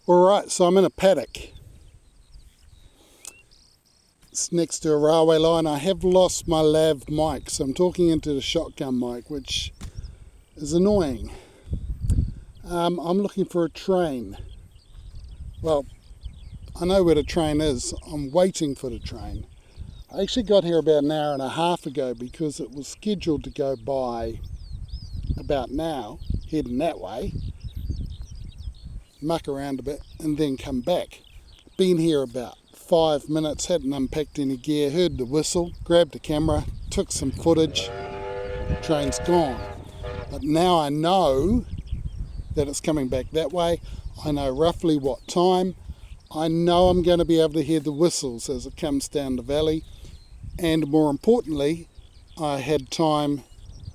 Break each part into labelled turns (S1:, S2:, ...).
S1: Alright, so I'm in a paddock. It's next to a railway line. I have lost my lav mic, so I'm talking into the shotgun mic, which is annoying. I'm looking for a train. Well, I know where the train is. I'm waiting for the train. I actually got here about an hour and a half ago because it was scheduled to go by about now, heading that way, muck around a bit and then come back. Been here about 5 minutes, hadn't unpacked any gear, heard the whistle, grabbed the camera, took some footage, train's gone. But now I know that it's coming back that way. I know roughly what time. I know I'm going to be able to hear the whistles as it comes down the valley. And more importantly, I had time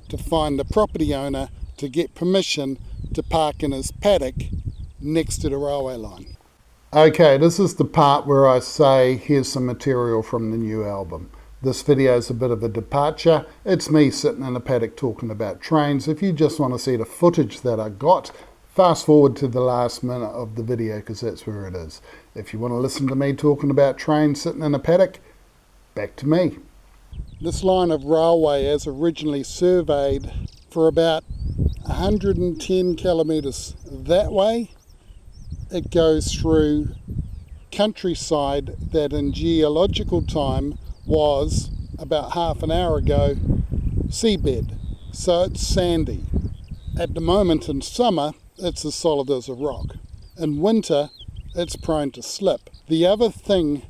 S1: to find the property owner to get permission to park in his paddock next to the railway line. Okay, this is the part where I say here's some material from the new album. This video is a bit of a departure. It's me sitting in a paddock talking about trains. If you just want to see the footage that I got, fast forward to the last minute of the video because that's where it is. If you want to listen to me talking about trains sitting in a paddock, back to me. This line of railway, as originally surveyed, for about 110 kilometres that way, it goes through countryside that in geological time was, about half an hour ago, seabed. So it's sandy. At the moment in summer, it's as solid as a rock. In winter, it's prone to slip. The other thing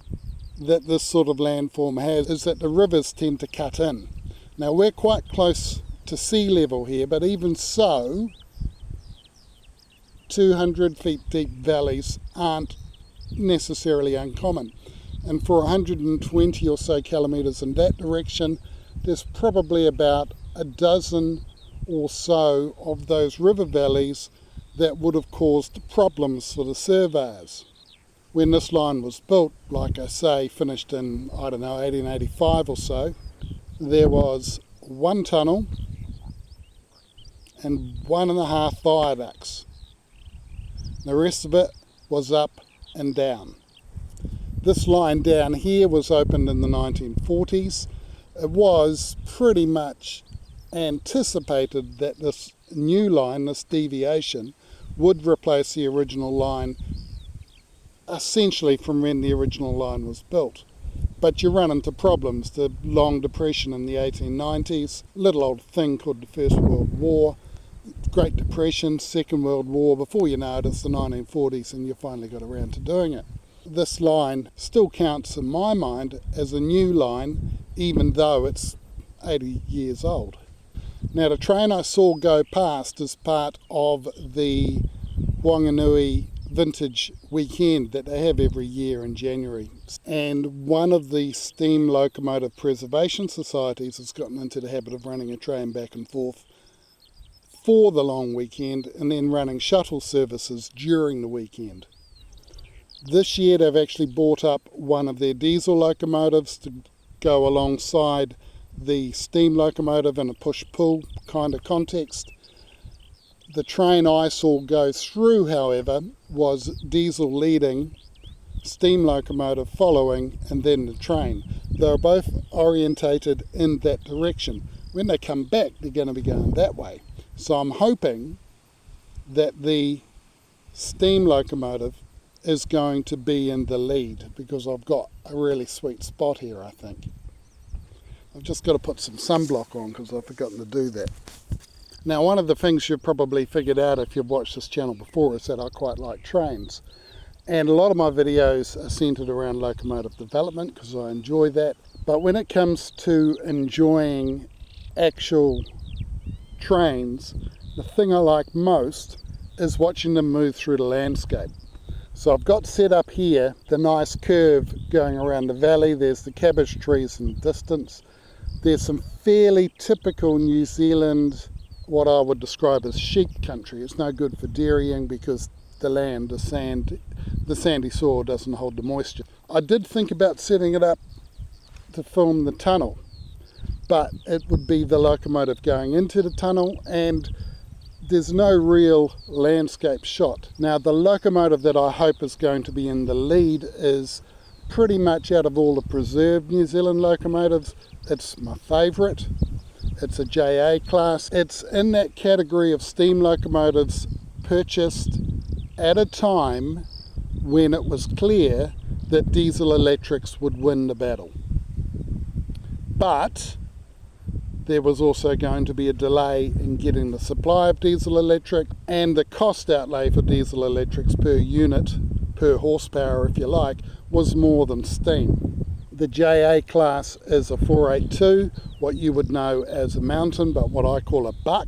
S1: that this sort of landform has is that the rivers tend to cut in. Now we're quite close to sea level here, but even so, 200 feet deep valleys aren't necessarily uncommon. And for 120 or so kilometres in that direction, there's probably about a dozen or so of those river valleys that would have caused problems for the surveyors. When this line was built, like I say, finished in, 1885 or so, there was one tunnel and 1.5 viaducts. The rest of it was up and down. This line down here was opened in the 1940s. It was pretty much anticipated that this new line, this deviation, would replace the original line essentially from when the original line was built. But you run into problems. The long depression in the 1890s, little old thing called the First World War, Great Depression, Second World War, before you know it, it's the 1940s and you finally got around to doing it. This line still counts in my mind as a new line, even though it's 80 years old. Now the train I saw go past is part of the Wanganui vintage weekend that they have every year in January. And one of the steam locomotive preservation societies has gotten into the habit of running a train back and forth for the long weekend and then running shuttle services during the weekend. This year they've actually bought up one of their diesel locomotives to go alongside the steam locomotive in a push-pull kind of context. The train I saw go through, however, was diesel leading, steam locomotive following, and then the train. They're both orientated in that direction. When they come back, they're going to be going that way. So I'm hoping that the steam locomotive is going to be in the lead because I've got a really sweet spot here, I think. I've just got to put some sunblock on because I've forgotten to do that. Now, one of the things you've probably figured out if you've watched this channel before is that I quite like trains. And a lot of my videos are centered around locomotive development because I enjoy that. But when it comes to enjoying actual trains, the thing I like most is watching them move through the landscape. So I've got set up here the nice curve going around the valley. There's the cabbage trees in the distance. There's some fairly typical New Zealand, what I would describe as sheep country. It's no good for dairying because the land, the sandy soil doesn't hold the moisture. I did think about setting it up to film the tunnel, but it would be the locomotive going into the tunnel and there's no real landscape shot. Now the locomotive that I hope is going to be in the lead is pretty much out of all the preserved New Zealand locomotives, it's my favourite. It's a JA class. It's in that category of steam locomotives purchased at a time when it was clear that diesel electrics would win the battle. But there was also going to be a delay in getting the supply of diesel electric, and the cost outlay for diesel electrics per unit, per horsepower if you like, was more than steam. The JA class is a 482, what you would know as a mountain, but what I call a buck,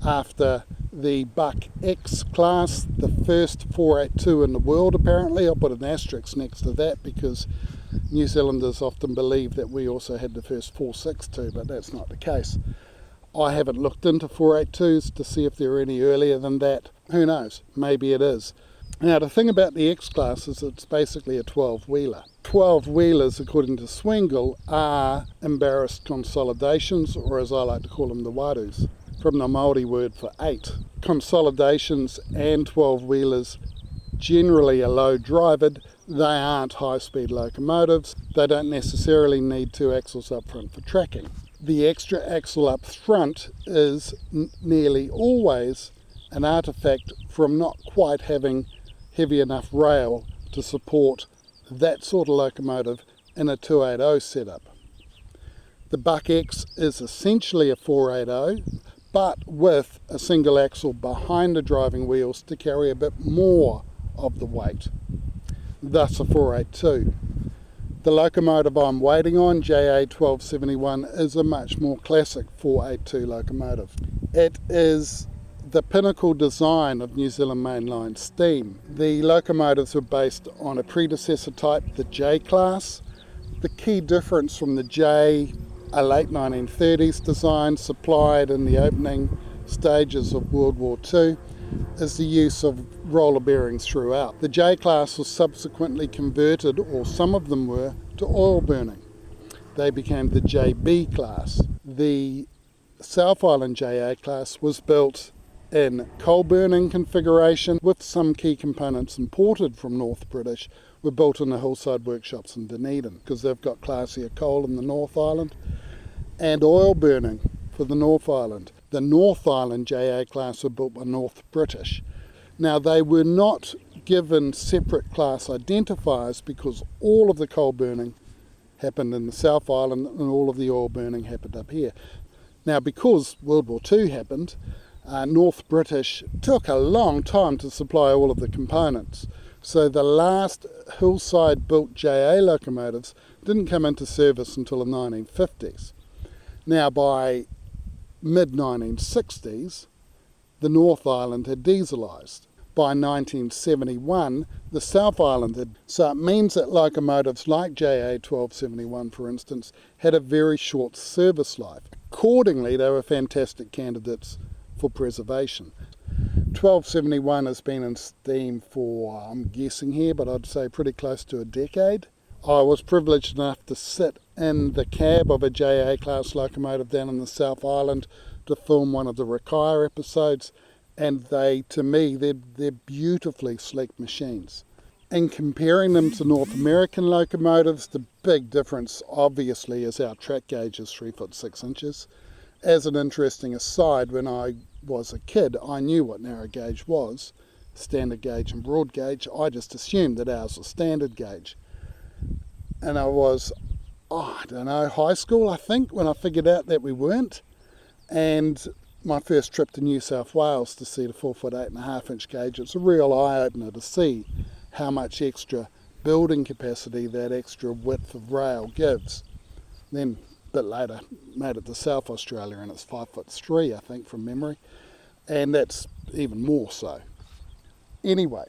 S1: after the Buck X class, the first 482 in the world apparently. I'll put an asterisk next to that because New Zealanders often believe that we also had the first 462, but that's not the case. I haven't looked into 482s to see if they're any earlier than that. Who knows? Maybe it is. Now the thing about the X class is it's basically a 12-wheeler. 12-wheelers, according to Swingle, are embarrassed consolidations, or as I like to call them, the warus, from the Māori word for 8. Consolidations and 12-wheelers generally are low-drivered. They aren't high-speed locomotives. They don't necessarily need 2 axles up front for tracking. The extra axle up front is nearly always an artefact from not quite having heavy enough rail to support that sort of locomotive in a 280 setup. The Buck X is essentially a 480, but with a single axle behind the driving wheels to carry a bit more of the weight, thus a 482. The locomotive I'm waiting on, JA 1271, is a much more classic 482 locomotive. It is the pinnacle design of New Zealand mainline steam. The locomotives were based on a predecessor type, the J class. The key difference from the J, a late 1930s design supplied in the opening stages of World War II, is the use of roller bearings throughout. The J class was subsequently converted, or some of them were, to oil burning. They became the JB class. The South Island JA class was built in coal burning configuration, with some key components imported from North British, were built in the hillside workshops in Dunedin, because they've got classier coal in the North Island, and oil burning for the North Island. The North Island JA class were built by North British. Now they were not given separate class identifiers because all of the coal burning happened in the South Island and all of the oil burning happened up here. Now because World War II happened, North British took a long time to supply all of the components. So the last hillside built JA locomotives didn't come into service until the 1950s. Now by mid-1960s, the North Island had dieselised. By 1971, the South Island had. So it means that locomotives like JA 1271, for instance, had a very short service life. Accordingly, they were fantastic candidates for preservation. 1271 has been in steam for, I'm guessing here, but I'd say pretty close to a decade. I was privileged enough to sit in the cab of a JA class locomotive down in the South Island to film one of the Retire episodes, and to me, they're beautifully sleek machines. In comparing them to North American locomotives, the big difference obviously is our track gauge is 3 foot 6 inches. As an interesting aside, when I was a kid, I knew what narrow gauge was, standard gauge and broad gauge. I just assumed that ours was standard gauge. And I was, I don't know, high school, I think, when I figured out that we weren't. And my first trip to New South Wales to see the 4 foot 8.5 inch gauge, it's a real eye-opener to see how much extra building capacity that extra width of rail gives. Then a bit later made it to South Australia and it's 5 foot 3, I think, from memory, and that's even more so. Anyway,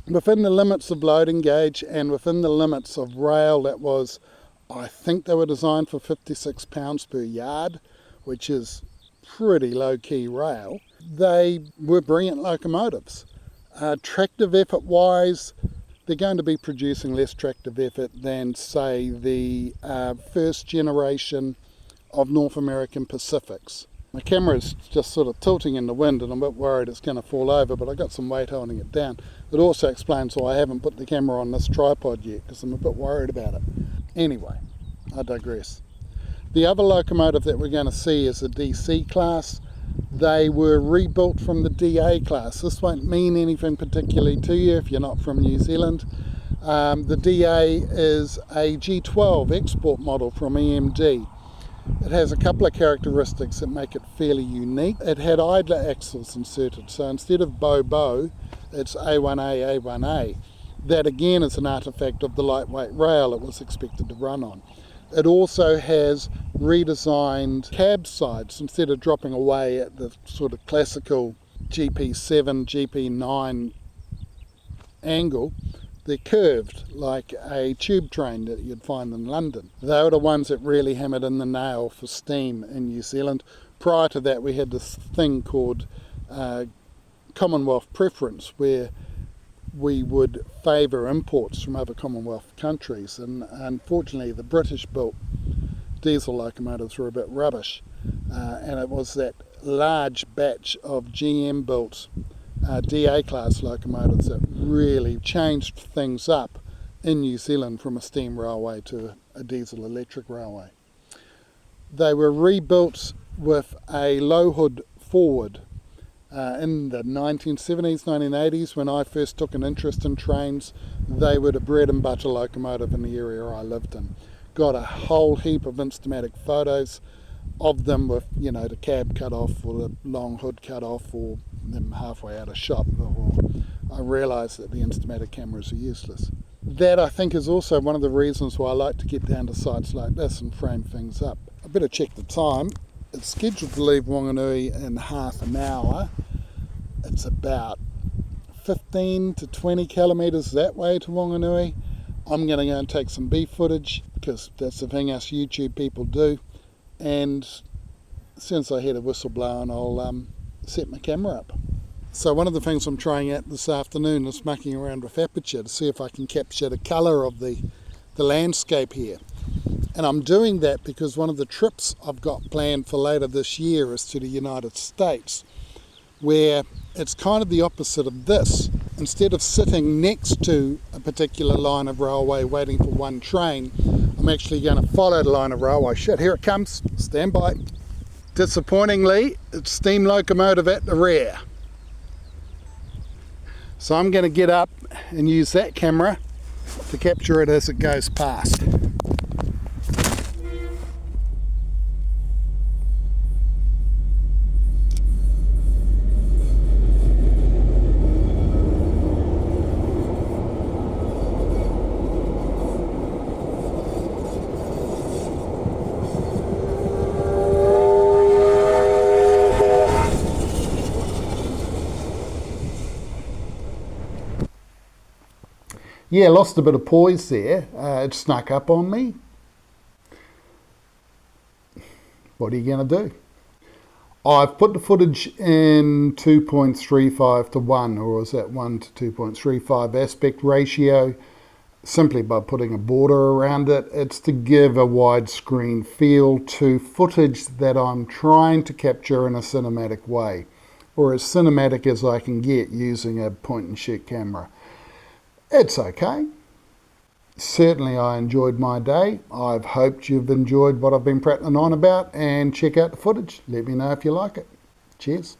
S1: within the limits of loading gauge and within the limits of rail that was, I think they were designed for 56 pounds per yard, which is pretty low-key rail, they were brilliant locomotives. Tractive effort wise, they're going to be producing less tractive effort than, say, the first generation of North American Pacifics. My camera's just sort of tilting in the wind and I'm a bit worried it's going to fall over, but I've got some weight holding it down. It also explains why I haven't put the camera on this tripod yet, because I'm a bit worried about it. Anyway, I digress. The other locomotive that we're going to see is a DC class. They were rebuilt from the DA class. This won't mean anything particularly to you if you're not from New Zealand. The DA is a G12 export model from EMD. It has a couple of characteristics that make it fairly unique. It had idler axles inserted, so instead of bow, it's A1A, A1A. That again is an artefact of the lightweight rail it was expected to run on. It also has redesigned cab sides. Instead of dropping away at the sort of classical GP7, GP9 angle, they're curved like a tube train that you'd find in London. They were the ones that really hammered in the nail for steam in New Zealand. Prior to that, we had this thing called Commonwealth preference, where we would favour imports from other Commonwealth countries, and unfortunately the British built diesel locomotives were a bit rubbish, and it was that large batch of GM built DA class locomotives that really changed things up in New Zealand from a steam railway to a diesel electric railway. They were rebuilt with a low hood forward in the 1970s, 1980s. When I first took an interest in trains, they were the bread and butter locomotive in the area I lived in. Got a whole heap of Instamatic photos of them with, you know, the cab cut off or the long hood cut off, or them halfway out of shop, or I realised that the Instamatic cameras are useless. That, I think, is also one of the reasons why I like to get down to sites like this and frame things up. I better check the time. It's scheduled to leave Whanganui in half an hour. It's about 15 to 20 kilometres that way to Whanganui. I'm going to go and take some beef footage, because that's the thing us YouTube people do. And as soon as I hear the whistle blowing, I'll set my camera up. So one of the things I'm trying out this afternoon is mucking around with aperture to see if I can capture the colour of the landscape here. And I'm doing that because one of the trips I've got planned for later this year is to the United States, where it's kind of the opposite of this. Instead of sitting next to a particular line of railway waiting for one train, I'm actually going to follow the line of railway. Shit, here it comes. Stand by. Disappointingly, it's steam locomotive at the rear. So I'm going to get up and use that camera to capture it as it goes past. Yeah, lost a bit of poise there. It snuck up on me. What are you going to do? I've put the footage in 2.35 to 1, or is that 1 to 2.35 aspect ratio, simply by putting a border around it. It's to give a widescreen feel to footage that I'm trying to capture in a cinematic way, or as cinematic as I can get using a point and shoot camera. It's okay. Certainly I enjoyed my day. I've hoped you've enjoyed what I've been prattling on about, and check out the footage. Let me know if you like it. Cheers.